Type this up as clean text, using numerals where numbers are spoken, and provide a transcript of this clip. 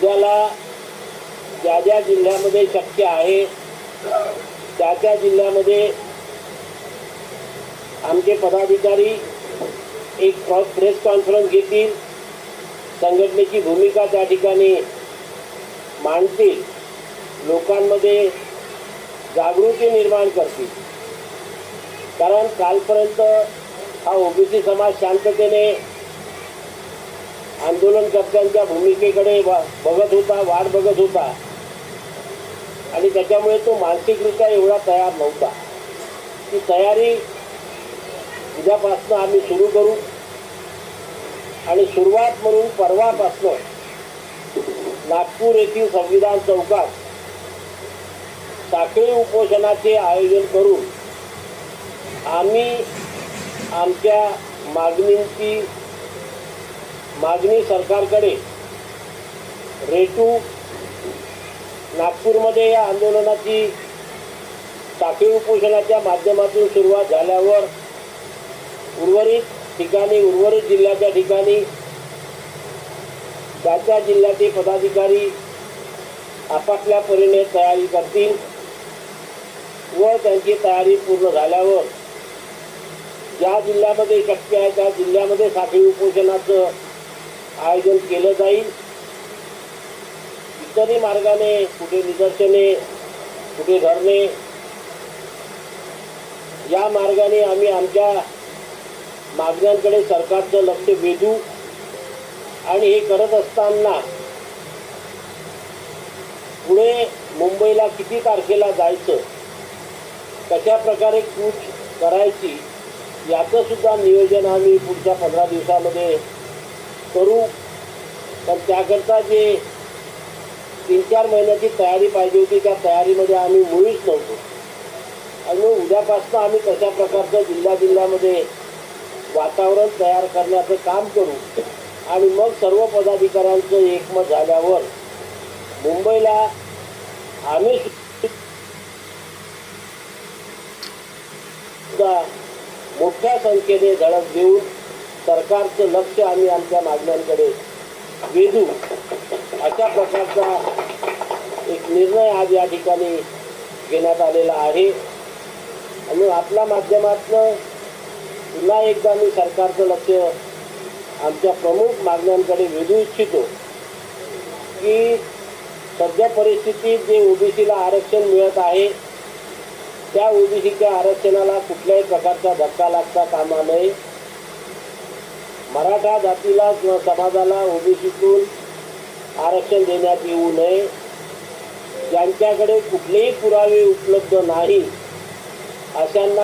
उद्याला ज्या ज्या जिल्ह्यामध्ये शक्य आहे त्या त्या जिल्ह्यामध्ये आमचे पदाधिकारी एक प्रेस कॉन्फरन्स घेतील, संघटनेची भूमिका त्या ठिकाणी मांडतील, लोकांमध्ये जागृती निर्माण करतील. कारण कालपर्यंत हा ओबीसी समाज शांततेने आंदोलनकर्त्यांच्या भूमिकेकडे बघत होता, वाट बघत होता आणि त्याच्यामुळे तो मानसिकरित्या एवढा तयार नव्हता. ती तयारी उद्यापासून आम्ही सुरू करू आणि सुरुवात म्हणून परवापासून नागपूर येथील संविधान चौकात साखळी उपोषणाचे आयोजन करून आम्ही आमच्या मागणी सरकारकडे रेटू. नागपूरमध्ये या आंदोलनाची साखळी उपोषणाच्या माध्यमातून सुरुवात झाल्यावर उर्वरित जिल्ह्याच्या ठिकाणी त्या जिल्ह्याचे पदाधिकारी आपापल्या परीने तयारी करतील व त्यांची तयारी पूर्ण झाल्यावर ज्या जिल्ह्यामध्ये शक्य आहे त्या जिल्ह्यामध्ये साखळी उपोषणाचं आयोजन केलं जाईल. इतरही मार्गाने कुठे निदर्शने, कुठे धरणे, या मार्गाने आम्ही आमच्या मागण्यांकडे सरकारचं लक्ष वेधू आणि हे करत असताना पुढे मुंबईला किती तारखेला जायचं, कशा प्रकारे कूच करायची याचं सुद्धा नियोजन आम्ही पुढच्या 15 दिवसामध्ये करू. पण त्याकरता जे 3-4 महिन्याची तयारी पाहिजे होती त्या तयारीमध्ये आम्ही मुळीच नव्हतो. आणि उद्यापासून आम्ही कशा प्रकारचं जिल्ह्यामध्ये वातावरण तयार करण्याचं काम करू आणि मग सर्व पदाधिकाऱ्यांचं एकमत झाल्यावर मुंबईला आम्ही मोठ्या संख्येने धडक देऊन सरकारचं लक्ष आम्ही आमच्या मागण्यांकडे वेधू अशा प्रकारचा एक निर्णय आज या ठिकाणी घेण्यात आलेला आहे. आणि आपल्या माध्यमातून पुन्हा एकदा मी सरकारचं लक्ष आमच्या प्रमुख मागण्यांकडे वेधू इच्छितो की सध्या परिस्थितीत जे ओबीसीला आरक्षण मिळत आहे त्या ओबीसीच्या आरक्षणाला कुठल्याही प्रकारचा धक्का लागता कामा नये. मराठा जातीला किंवा समाजाला ओबीसीतून आरक्षण देण्यात येऊ नये. ज्यांच्याकडे कुठलेही पुरावे उपलब्ध नाही अशांना